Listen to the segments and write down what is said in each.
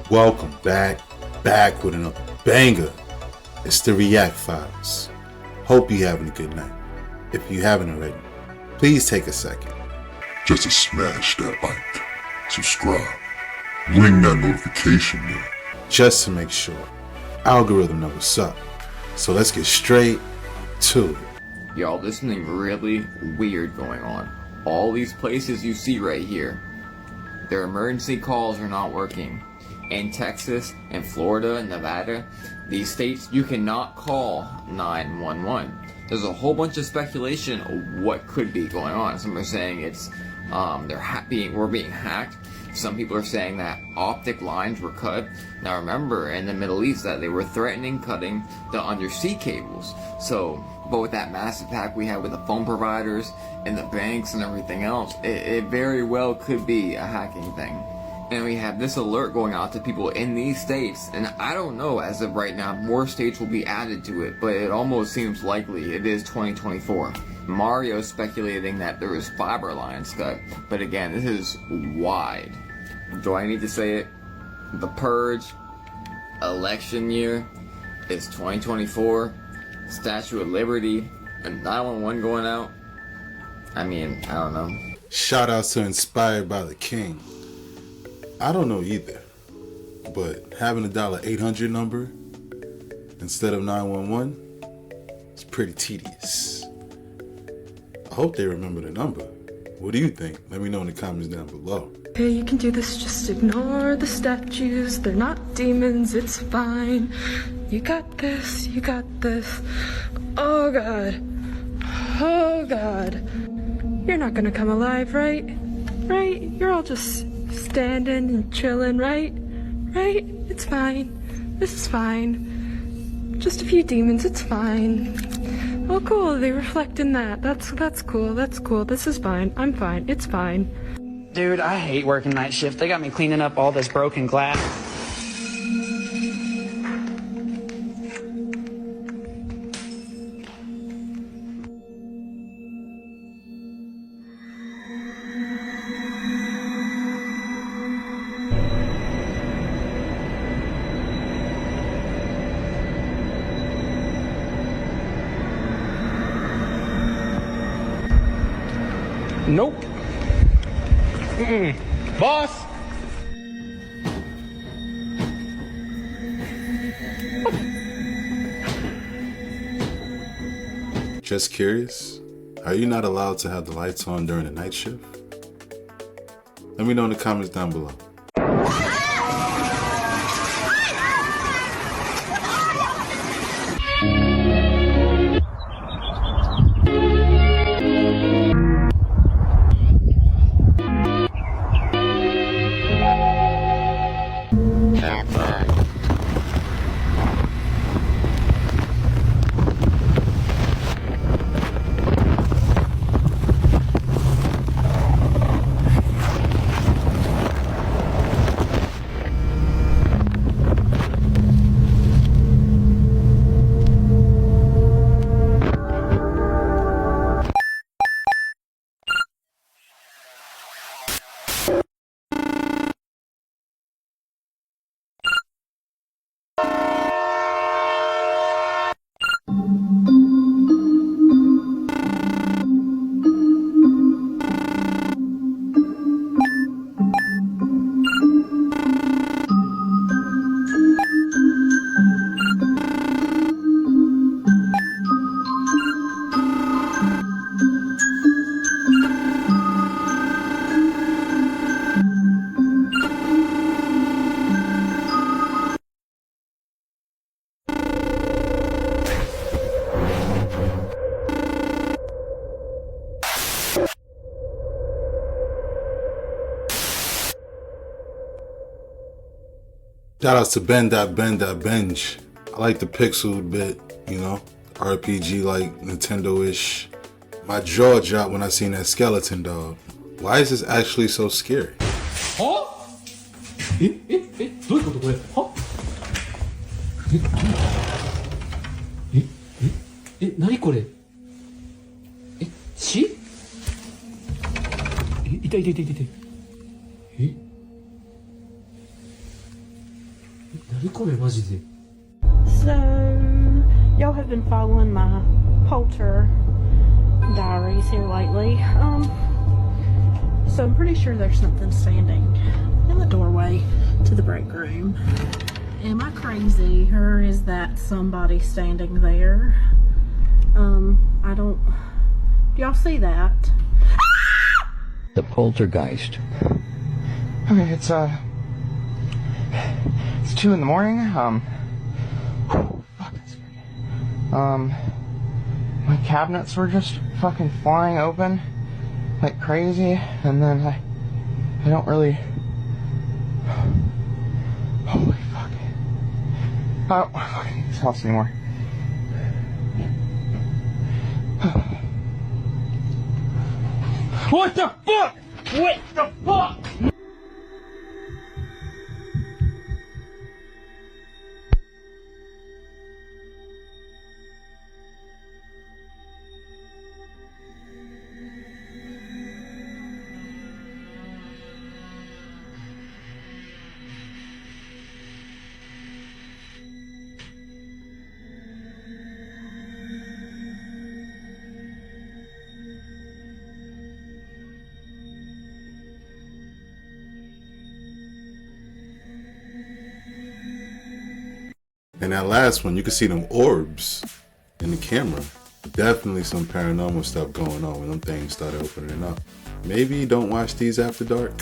Welcome back with another banger. It's the React Files. Hope you're having a good night. If you haven't already, please take a second just to smash that like, subscribe, ring that notification bell, just to make sure algorithm knows what's up. So let's get straight to it. Y'all, there's something really weird going on. All these places you see right here, their emergency calls are not working. In Texas, and Florida, and Nevada, these states, you cannot call 911. There's a whole bunch of speculation of what could be going on. Some are saying it's we're being hacked. Some people are saying that optic lines were cut. Now remember, in the Middle East, that they were threatening cutting the undersea cables. But with that massive hack we had with the phone providers and the banks and everything else, it very well could be a hacking thing. And we have this alert going out to people in these states, and I don't know as of right now, more states will be added to it, but it almost seems likely it is 2024. Mario's speculating that there is fiber lines cut, but again, this is wide. Do I need to say it? The Purge, election year, is 2024, Statue of Liberty, and 911 going out. I mean, I don't know. Shout outs to Inspired by the King. I don't know either, but having a $800 number instead of 911 is pretty tedious. I hope they remember the number. What do you think? Let me know in the comments down below. Hey, you can do this, just ignore the statues. They're not demons, it's fine. You got this, you got this. Oh God, oh God. You're not gonna come alive, right? Right? You're all just standing and chilling, right? Right? It's fine. This is fine. Just a few demons, it's fine. Oh cool, they reflect in that. That's cool, that's cool. This is fine. I'm fine. It's fine. Dude, I hate working night shift. They got me cleaning up all this broken glass. Nope. Boss! Just curious, are you not allowed to have the lights on during the night shift? Let me know in the comments down below. Shout outs to Ben.Ben.Benj. I like the pixel bit, you know, RPG like Nintendo-ish. My jaw dropped when I seen that skeleton dog. Why is this actually so scary? はどういうことこれは何これ血痛い痛い痛い痛い何これマジで。 So, y'all have been following my polter diaries here lately. So I'm pretty sure there's something standing in the doorway to the break room. Am I crazy, or is that somebody standing there? I don't... Do y'all see that? The poltergeist. Okay, it's 2 in the morning. Fuck, that scared me. My cabinets were just fucking flying open like crazy, and then I don't really... Holy fuck. I don't want to fucking leave this house anymore. What the fuck? What the fuck? And that last one, you can see them orbs in the camera. Definitely some paranormal stuff going on when them things started opening up. Maybe don't watch these after dark.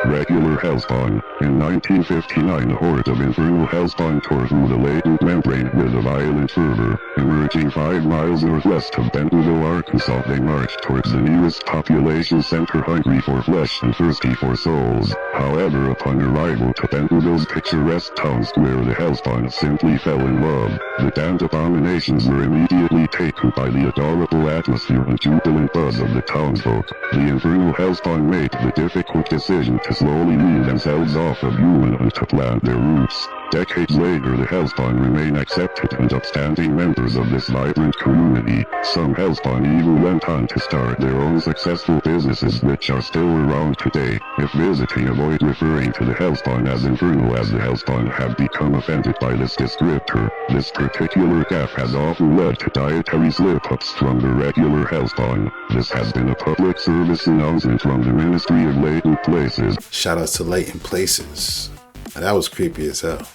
Regular hellspawn. In 1959, a horde of infernal hellspawn tore through the latent membrane with a violent fervor. Emerging 5 miles northwest of Bentonville, Arkansas, they marched towards the nearest population center, hungry for flesh and thirsty for souls. However, upon arrival to Bentonville's picturesque town square, the hellspawn simply fell in love. The damned abominations were immediately taken by the adorable atmosphere and jubilant buzz of the townsfolk. The infernal hellspawn made the difficult decision to slowly wean themselves off of human and to plant their roots. Decades later, the hellspawn remain accepted and upstanding members of this vibrant community. Some hellspawn even went on to start their own successful businesses which are still around today. If visiting, avoid referring to the hellspawn as infernal, as the hellspawn have become offended by this descriptor. This particular gaffe has often led to dietary slip-ups from the regular hellspawn. This has been a public service announcement from the Ministry of Latent Places. Shout outs to Latent Places. That was creepy as hell.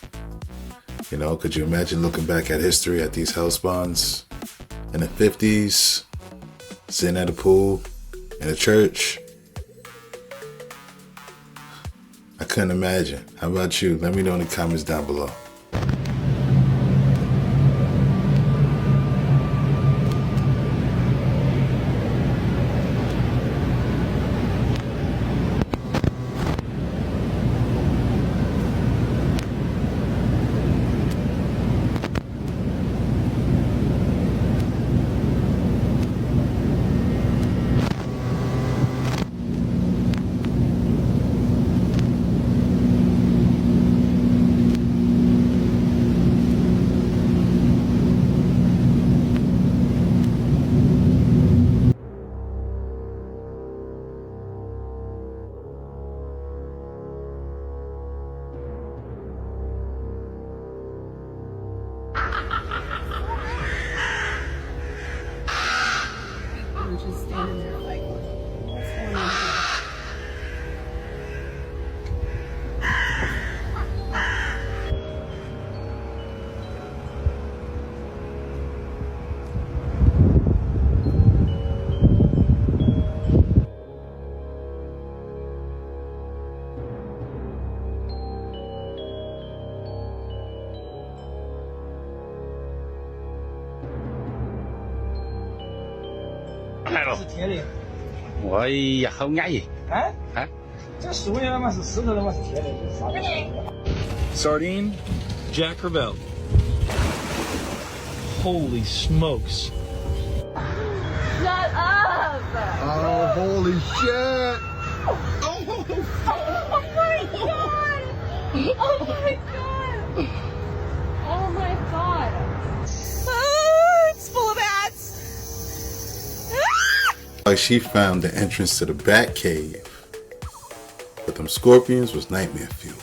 You know, could you imagine looking back at history at these hell spawns in the 50s, sitting at a pool, in a church? I couldn't imagine. How about you? Let me know in the comments down below. Hello. 是铁的。我呀，好安逸。哎？哎？这树叶他妈是石头的，他妈是铁的，啥的。Sardine, Jack Crevel. Holy smokes. Shut up! Oh, holy shit! Oh my god! Oh my god! Oh my god! Oh, it's full of bats! Like she found the entrance to the Bat Cave, but them scorpions was nightmare fuel.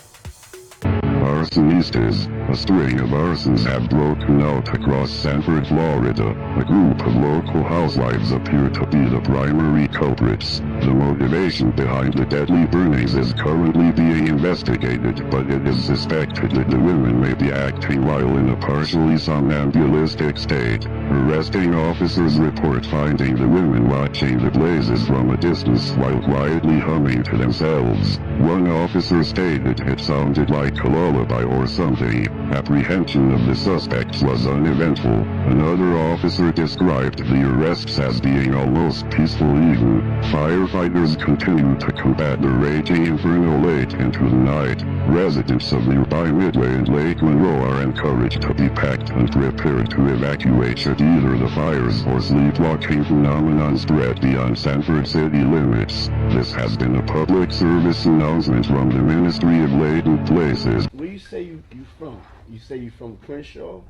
Arsonistas, a string of arsons have broken out across Sanford, Florida. A group of local housewives appear to be the primary culprits. The motivation behind the deadly burnings is currently being investigated, but it is suspected that the women may be acting while in a partially somnambulistic state. Arresting officers report finding the women watching the blazes from a distance while quietly humming to themselves. One officer stated it sounded like a lullaby or something. Apprehension of the suspects was uneventful. Another officer described the arrests as being almost peaceful even. Firefighters continue to combat the raging inferno late into the night. Residents of nearby Midway and Lake Monroe are encouraged to be packed and prepared to evacuate should either the fires or sleepwalking phenomenon spread beyond Sanford city limits. This has been a public service announcement from the Ministry of Latent Places. Where you say you from? You say you from Crenshaw?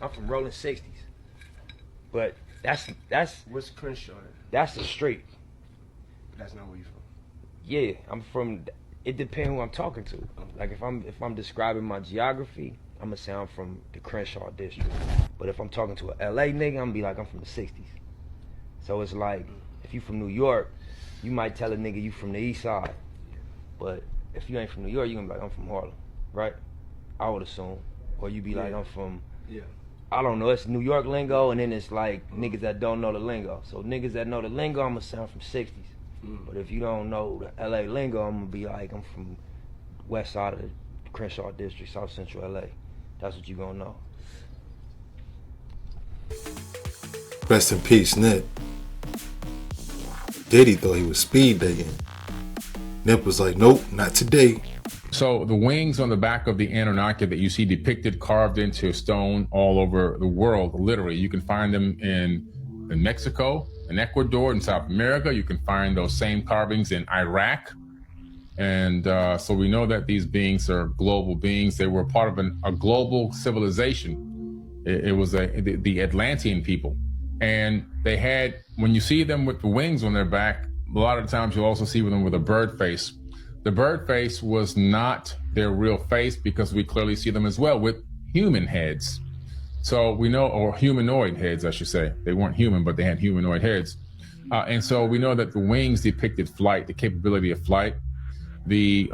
I'm from Rolling 60s. But that's What's Crenshaw? that's the street. That's not where you from. Yeah, I'm from. It depends who I'm talking to. Like if I'm describing my geography, I'm gonna say I'm from the Crenshaw district. But if I'm talking to a LA nigga, I'm gonna be like I'm from the 60s. So it's like if you from New York, you might tell a nigga you from the East Side. But if you ain't from New York, you gonna be like I'm from Harlem, right? I would assume. Or you be like I'm from. Yeah. I don't know, it's New York lingo, and then it's like niggas that don't know the lingo. So niggas that know the lingo, I'm gonna sound from 60s. But if you don't know the LA lingo, I'm gonna be like, I'm from west side of the Crenshaw district, South Central LA. That's what you gonna know. Rest in peace, Nip. Diddy thought he was speed dating. Nip was like, nope, not today. So the wings on the back of the Anunaki that you see depicted, carved into stone all over the world, literally, you can find them in Mexico, in Ecuador, in South America. You can find those same carvings in Iraq. And so we know that these beings are global beings. They were part of a global civilization. It was the Atlantean people. And they had, when you see them with the wings on their back, a lot of times you'll also see them with a bird face. The bird face was not their real face because we clearly see them as well with human heads. So we know, or humanoid heads, I should say. They weren't human, but they had humanoid heads. And so we know that the wings depicted flight, the capability of flight. The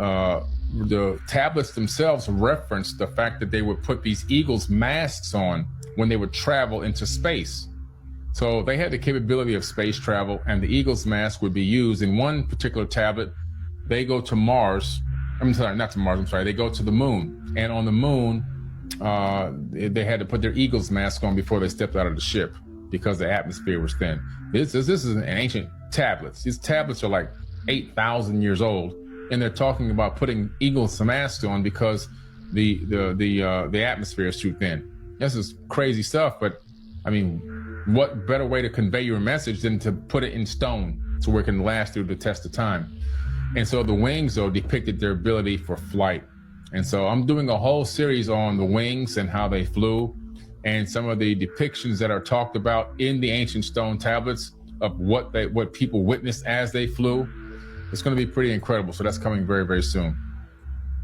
tablets themselves referenced the fact that they would put these eagles' masks on when they would travel into space. So they had the capability of space travel, and the eagle's mask would be used in one particular tablet. They go to Mars. I'm sorry, not to Mars. I'm sorry. They go to the moon, and on the moon, they had to put their eagle's mask on before they stepped out of the ship because the atmosphere was thin. This is an ancient tablets. These tablets are like 8,000 years old, and they're talking about putting eagle's masks on because the atmosphere is too thin. This is crazy stuff, but I mean, what better way to convey your message than to put it in stone so where it can last through the test of time? And so the wings, though, depicted their ability for flight. And so I'm doing a whole series on the wings and how they flew and some of the depictions that are talked about in the ancient stone tablets of what people witnessed as they flew. It's going to be pretty incredible. So that's coming very, very soon.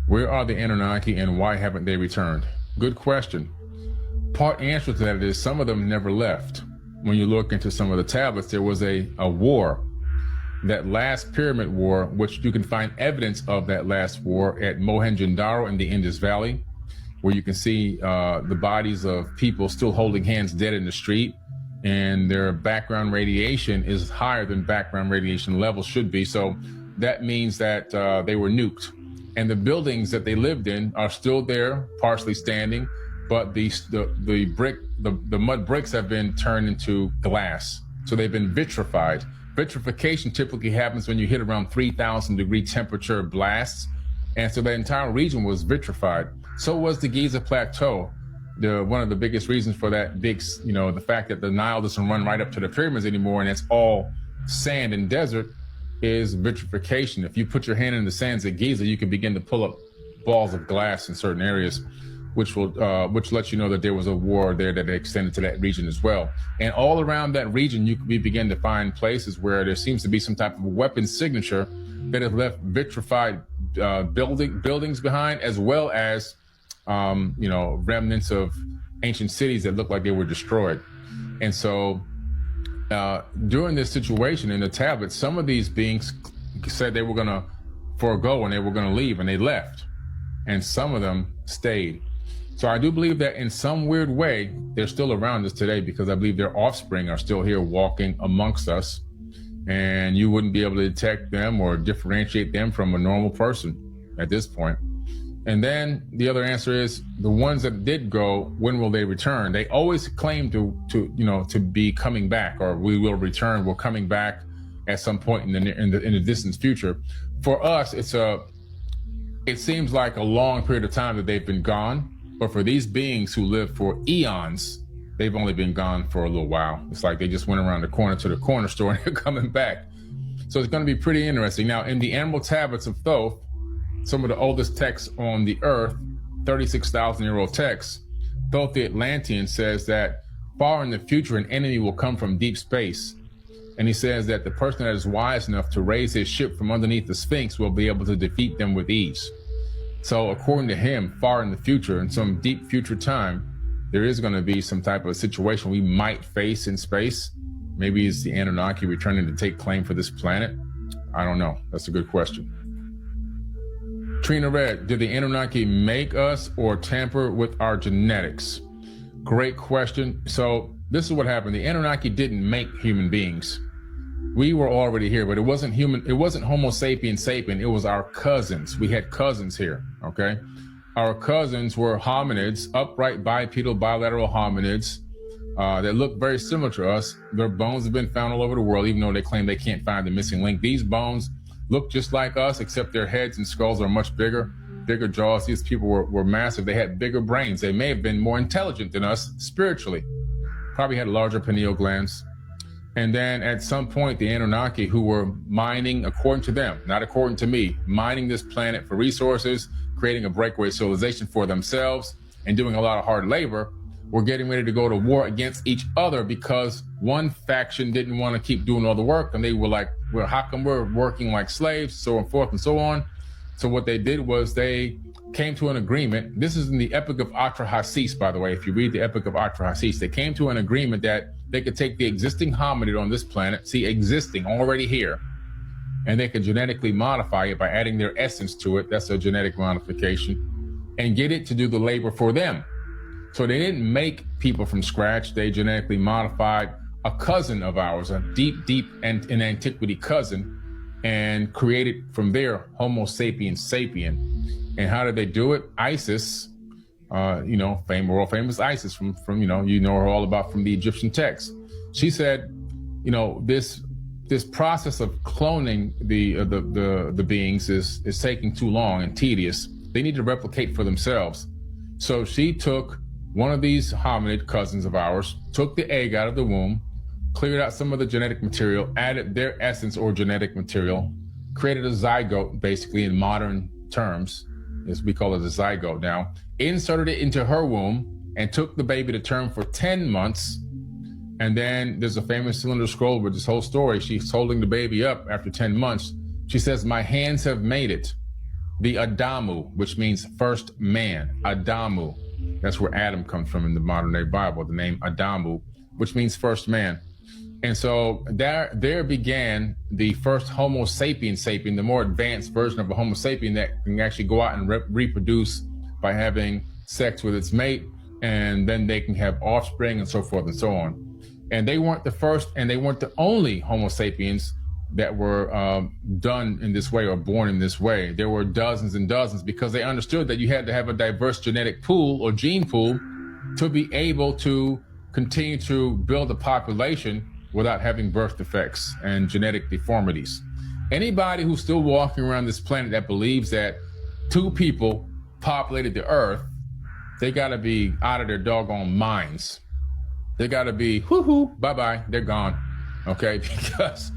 Where are the Anunnaki and why haven't they returned? Good question. Part answer to that is some of them never left. When you look into some of the tablets, there was a war. That last pyramid war, which you can find evidence of that last war at Mohenjo-Daro in the Indus Valley, where you can see the bodies of people still holding hands dead in the street, and their background radiation is higher than background radiation levels should be. So that means that they were nuked. And the buildings that they lived in are still there, partially standing, but the mud bricks have been turned into glass. So they've been vitrified. Vitrification typically happens when you hit around 3,000 degree temperature blasts. And so that entire region was vitrified. So was the Giza Plateau. One of the biggest reasons for that big, the fact that the Nile doesn't run right up to the pyramids anymore and it's all sand and desert is vitrification. If you put your hand in the sands at Giza, you can begin to pull up balls of glass in certain areas, which lets you know that there was a war there that extended to that region as well. And all around that region, we begin to find places where there seems to be some type of weapon signature that has left vitrified buildings behind, as well as remnants of ancient cities that look like they were destroyed. And so during this situation in the tablets, some of these beings said they were going to forego and they were going to leave, and they left. And some of them stayed. So I do believe that in some weird way, they're still around us today, because I believe their offspring are still here walking amongst us, and you wouldn't be able to detect them or differentiate them from a normal person at this point. And then the other answer is the ones that did go, when will they return? They always claim to be coming back, or we will return. We're coming back at some point in the distant future. For us, it seems like a long period of time that they've been gone. But for these beings who live for eons, they've only been gone for a little while. It's like they just went around the corner to the corner store and they're coming back. So it's going to be pretty interesting. Now, in the Animal Tablets of Thoth, some of the oldest texts on the earth, 36,000-year-old texts, Thoth the Atlantean says that far in the future, an enemy will come from deep space. And he says that the person that is wise enough to raise his ship from underneath the Sphinx will be able to defeat them with ease. So according to him, far in the future, in some deep future time, there is going to be some type of situation we might face in space. Maybe it's the Anunnaki returning to take claim for this planet. I don't know. That's a good question. Trina Red, did the Anunnaki make us or tamper with our genetics? Great question. So this is what happened. The Anunnaki didn't make human beings. We were already here, but it wasn't human. It wasn't Homo sapiens sapien. It was our cousins. We had cousins here. Okay. Our cousins were hominids, upright bipedal bilateral hominids that look very similar to us. Their bones have been found all over the world, even though they claim they can't find the missing link. These bones look just like us, except their heads and skulls are much bigger jaws. These people were massive. They had bigger brains. They may have been more intelligent than us spiritually. Probably had larger pineal glands. And then at some point, the Anunnaki, who were mining, according to them, not according to me, mining this planet for resources, creating a breakaway civilization for themselves, and doing a lot of hard labor, were getting ready to go to war against each other because one faction didn't want to keep doing all the work. And they were like, well, how come we're working like slaves, so on forth and so on. So what they did was they came to an agreement. This is in the Epic of Atrahasis, by the way. If you read the Epic of Atrahasis, they came to an agreement that they could take the existing hominid on this planet, see existing already here, and they could genetically modify it by adding their essence to it. That's a genetic modification, and get it to do the labor for them. So they didn't make people from scratch. They genetically modified a cousin of ours, a deep and in antiquity cousin, and created from there Homo sapiens sapien. And how did they do it? Isis, world famous Isis from her all about from the Egyptian texts. She said, this process of cloning the beings is taking too long and tedious. They need to replicate for themselves. So she took one of these hominid cousins of ours, took the egg out of the womb, cleared out some of the genetic material, added their essence or genetic material, created a zygote, basically in modern terms, as we call it a zygote now, inserted it into her womb and took the baby to term for 10 months. And then there's a famous cylinder scroll with this whole story. She's holding the baby up after 10 months. She says, my hands have made it. The Adamu, which means first man, Adamu. That's where Adam comes from in the modern day Bible, the name Adamu, which means first man. And so there began the first Homo sapiens sapien, the more advanced version of a Homo sapien that can actually go out and reproduce by having sex with its mate, and then they can have offspring and so forth and so on. And they weren't the first and they weren't the only Homo sapiens that were done in this way or born in this way. There were dozens and dozens, because they understood that you had to have a diverse genetic pool or gene pool to be able to continue to build a population without having birth defects and genetic deformities. Anybody who's still walking around this planet that believes that two people populated the earth, they gotta be out of their doggone minds. They gotta be, whoo-hoo, bye-bye, they're gone, okay? Because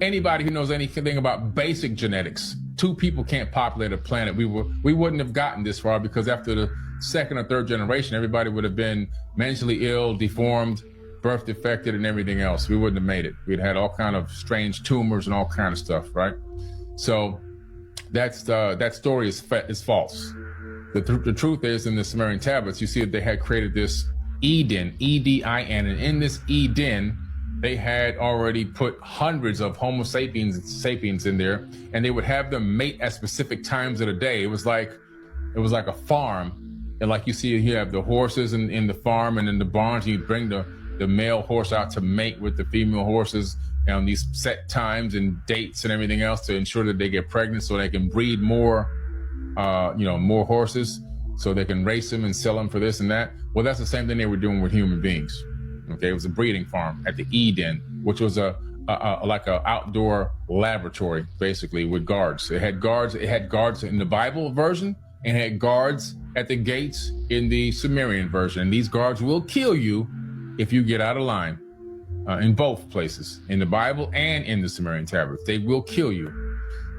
anybody who knows anything about basic genetics, two people can't populate a planet. We wouldn't have gotten this far, because after the second or third generation, everybody would have been mentally ill, deformed, birth defected, and everything else. We wouldn't have made it. We'd had all kind of strange tumors and all kind of stuff, right? So that story is false. The truth is, in the Sumerian tablets, you see that they had created this Eden, E-D-I-N, and in this Eden, they had already put hundreds of Homo sapiens in there, and they would have them mate at specific times of the day. It was like a farm, and like you see, you have the horses in the farm and in the barns. You bring the male horse out to mate with the female horses on these set times and dates and everything else to ensure that they get pregnant, so they can breed more, more horses, so they can race them and sell them for this and that. Well, that's the same thing they were doing with human beings. Okay, it was a breeding farm at the Eden, which was like a outdoor laboratory, basically, with guards. It had guards in the Bible version, and had guards at the gates in the Sumerian version. And these guards will kill you if you get out of line, in both places, in the Bible and in the Sumerian tablets. They will kill you.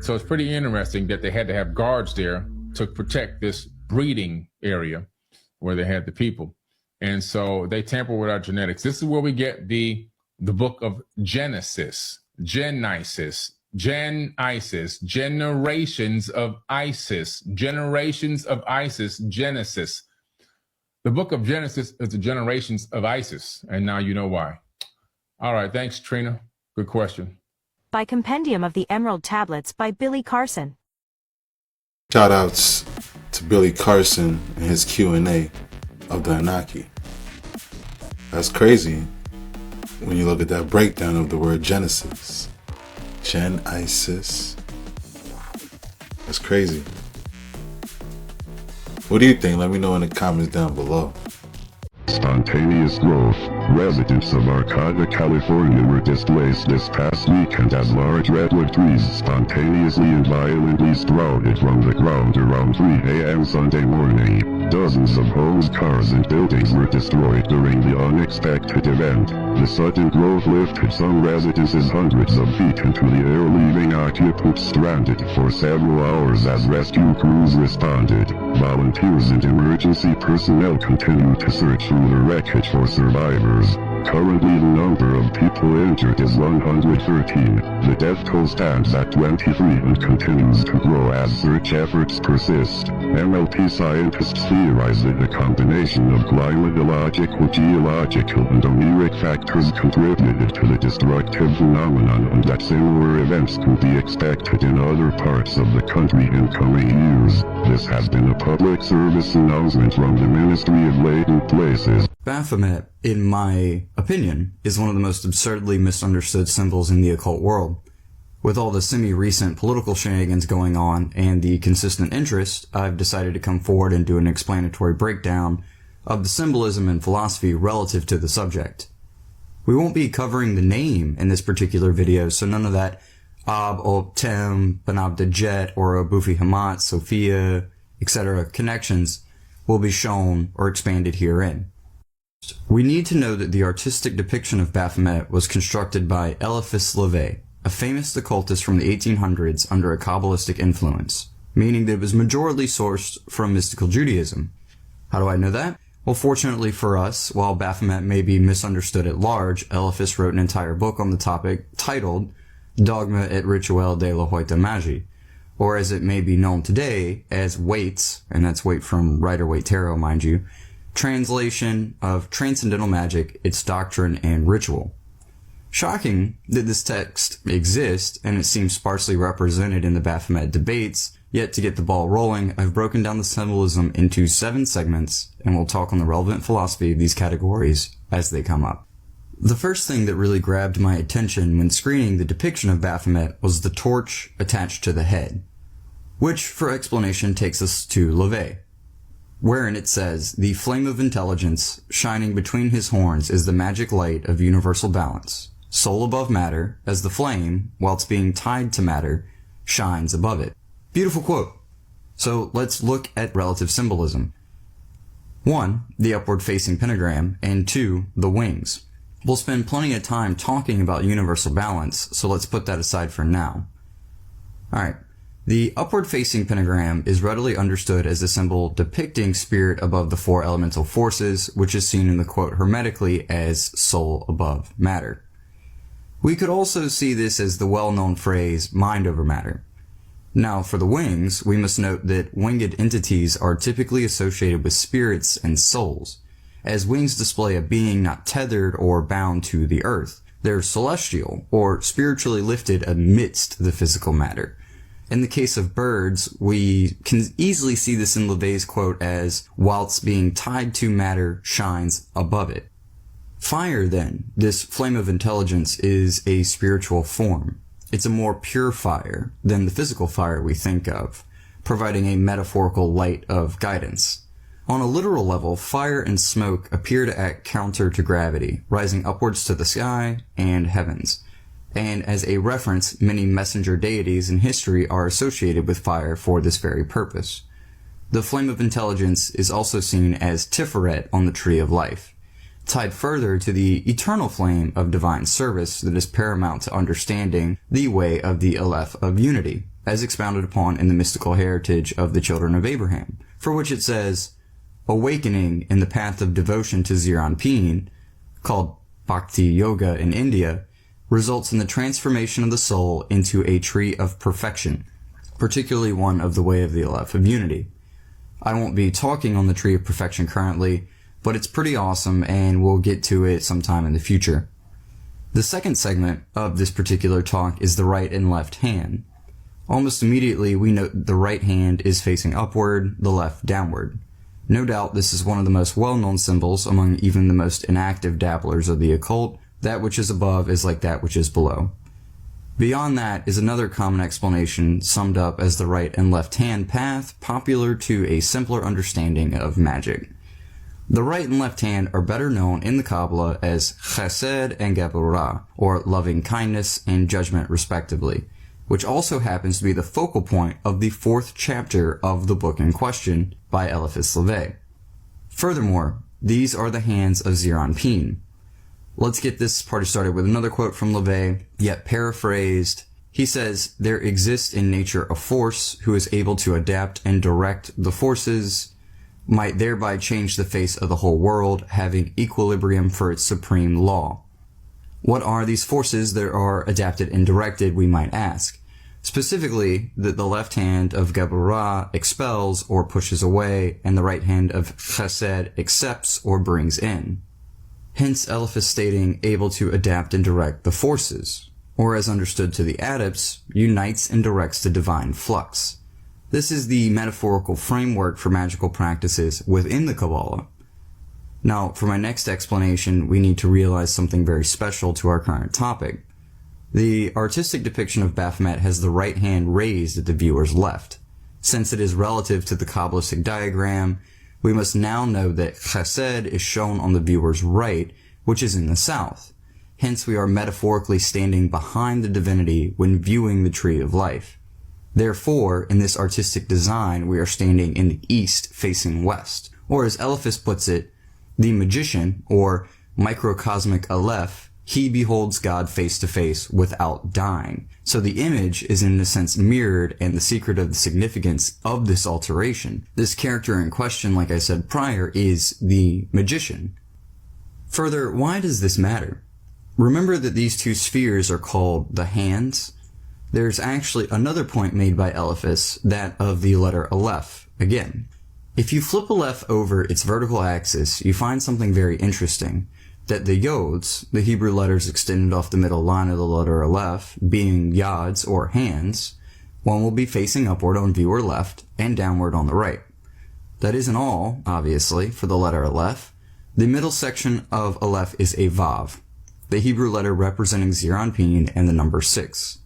So it's pretty interesting that they had to have guards there to protect this breeding area where they had the people. And so they tamper with our genetics. This is where we get the book of Genesis, generations of Isis, Genesis. The book of Genesis is the generations of Isis, and now you know why. All right, thanks, Trina. Good question. By Compendium of the Emerald Tablets by Billy Carson. Shout outs to Billy Carson and his Q&A of the Anunaki. That's crazy when you look at that breakdown of the word Genesis. Gen-Isis. That's crazy. What do you think? Let me know in the comments down below. Spontaneous growth. Residents of Arcata, California were displaced this past weekend as large redwood trees spontaneously and violently sprouted from the ground around 3 a.m. Sunday morning. Dozens of homes, cars, and buildings were destroyed during the unexpected event. The sudden growth lifted some residences hundreds of feet into the air, leaving occupants stranded for several hours as rescue crews responded. Volunteers and emergency personnel continue to search through the wreckage for survivors. Currently, the number of people injured is 113. The death toll stands at 23 and continues to grow as search efforts persist. MLT scientists theorize that a combination of climatological, geological, and oniric factors contributed to the destructive phenomenon, and that similar events could be expected in other parts of the country in coming years. This has been a public service announcement from the Ministry of Latent Places. Baphomet, in my opinion, is one of the most absurdly misunderstood symbols in the occult world. With all the semi-recent political shenanigans going on and the consistent interest, I've decided to come forward and do an explanatory breakdown of the symbolism and philosophy relative to the subject. We won't be covering the name in this particular video, so none of that Ab Ob Tem, Banab Dejet, or Abufi Hamat, Sophia, etc. connections will be shown or expanded herein. We need to know that the artistic depiction of Baphomet was constructed by Eliphas Levi, a famous occultist from the 1800s under a Kabbalistic influence, meaning that it was majorly sourced from mystical Judaism. How do I know that? Well, fortunately for us, while Baphomet may be misunderstood at large, Eliphas wrote an entire book on the topic titled Dogma et Rituel de la Hoita Magi, or as it may be known today as Waits, and that's Wait from Rider-Waite Tarot, mind you, translation of Transcendental Magic, its Doctrine and Ritual. Shocking that this text exists and it seems sparsely represented in the Baphomet debates, yet to get the ball rolling, I've broken down the symbolism into 7 segments and we'll talk on the relevant philosophy of these categories as they come up. The first thing that really grabbed my attention when screening the depiction of Baphomet was the torch attached to the head, which for explanation takes us to Levi, wherein it says, "The flame of intelligence shining between his horns is the magic light of universal balance, soul above matter, as the flame, whilst being tied to matter, shines above it. Beautiful quote. So let's look at relative symbolism. 1, the upward-facing pentagram, and 2, the wings. We'll spend plenty of time talking about universal balance, so let's put that aside for now. Alright, the upward-facing pentagram is readily understood as a symbol depicting spirit above the 4 elemental forces, which is seen in the quote hermetically as soul above matter. We could also see this as the well-known phrase mind over matter. Now, for the wings, we must note that winged entities are typically associated with spirits and souls, as wings display a being not tethered or bound to the earth. They're celestial, or spiritually lifted amidst the physical matter. In the case of birds, we can easily see this in LaVey's quote as, whilst being tied to matter shines above it. Fire, then, this flame of intelligence, is a spiritual form. It's a more pure fire than the physical fire we think of, providing a metaphorical light of guidance. On a literal level, fire and smoke appear to act counter to gravity, rising upwards to the sky and heavens. And as a reference, many messenger deities in history are associated with fire for this very purpose. The flame of intelligence is also seen as Tiferet on the Tree of Life, tied further to the eternal flame of divine service that is paramount to understanding the way of the Aleph of unity, as expounded upon in the mystical heritage of the children of Abraham, for which it says, awakening in the path of devotion to Ziranpin, called Bhakti Yoga in India, results in the transformation of the soul into a tree of perfection, particularly one of the way of the Aleph of unity. I won't be talking on the tree of perfection currently, but it's pretty awesome and we'll get to it sometime in the future. The second segment of this particular talk is the right and left hand. Almost immediately we note the right hand is facing upward, the left downward. No doubt this is one of the most well-known symbols among even the most inactive dabblers of the occult. That which is above is like that which is below. Beyond that is another common explanation summed up as the right and left hand path, popular to a simpler understanding of magic. The right and left hand are better known in the Kabbalah as Chesed and Geburah, or loving kindness and judgment respectively, which also happens to be the focal point of the 4th chapter of the book in question by Eliphas LeVay. Furthermore, these are the hands of Ziranpin. Let's get this party started with another quote from LeVay, yet paraphrased. He says, there exists in nature a force who is able to adapt and direct the forces, might thereby change the face of the whole world, having equilibrium for its supreme law. What are these forces that are adapted and directed, we might ask? Specifically, that the left hand of Geburah expels or pushes away, and the right hand of Chesed accepts or brings in. Hence Eliphas stating able to adapt and direct the forces, or as understood to the adepts, unites and directs the divine flux. This is the metaphorical framework for magical practices within the Kabbalah. Now, for my next explanation, we need to realize something very special to our current topic. The artistic depiction of Baphomet has the right hand raised at the viewer's left. Since it is relative to the Kabbalistic diagram, we must now know that Chesed is shown on the viewer's right, which is in the south. Hence, we are metaphorically standing behind the divinity when viewing the Tree of Life. Therefore, in this artistic design, we are standing in the east facing west. Or as Eliphas puts it, the magician, or microcosmic Aleph, he beholds God face to face without dying. So the image is in a sense mirrored, and the secret of the significance of this alteration. This character in question, like I said prior, is the magician. Further, why does this matter? Remember that these two spheres are called the hands. There's actually another point made by Eliphas, that of the letter Aleph. Again, if you flip Aleph over its vertical axis, you find something very interesting. That the yods, the Hebrew letters extended off the middle line of the letter Aleph, being yods or hands, one will be facing upward on viewer left and downward on the right. That isn't all, obviously, for the letter Aleph. The middle section of Aleph is a Vav, the Hebrew letter representing Ziranpin and the number 6.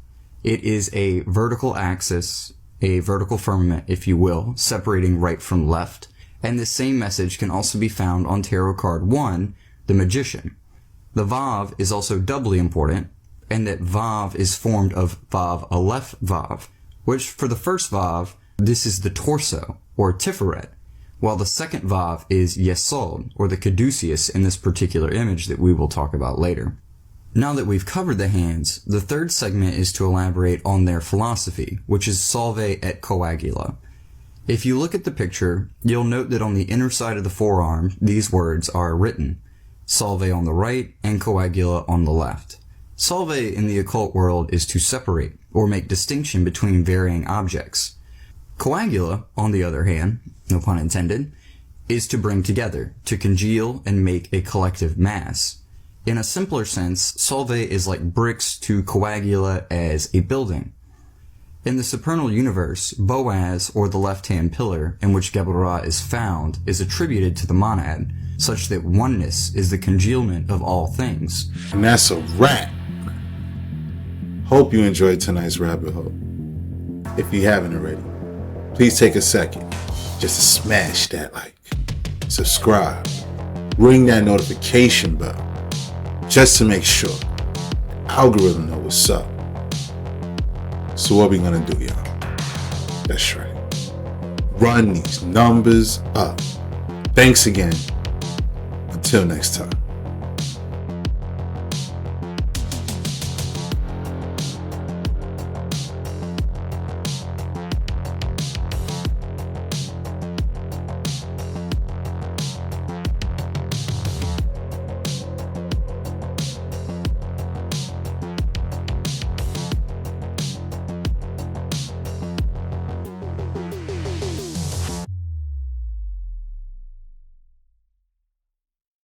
It is a vertical axis, a vertical firmament, if you will, separating right from left, and this same message can also be found on Tarot card 1, the Magician. the Vav is also doubly important, and that Vav is formed of Vav Aleph Vav, which for the first Vav, this is the torso, or Tiferet, while the second Vav is Yesod, or the caduceus in this particular image that we will talk about later. Now that we've covered the hands, the third segment is to elaborate on their philosophy, which is Salve et Coagula. If you look at the picture, you'll note that on the inner side of the forearm, these words are written, Salve on the right and Coagula on the left. Salve in the occult world is to separate, or make distinction between varying objects. Coagula, on the other hand, no pun intended, is to bring together, to congeal and make a collective mass. In a simpler sense, Salve is like bricks to Coagula as a building. In the supernal universe, Boaz, or the left-hand pillar in which Geburah is found, is attributed to the monad, such that oneness is the congealment of all things. And that's a wrap. Hope you enjoyed tonight's rabbit hole. If you haven't already, please take a second just to smash that like, subscribe, ring that notification bell, just to make sure the algorithm know what's up. So what we gonna do, y'all? That's right. Run these numbers up. Thanks again. Until next time.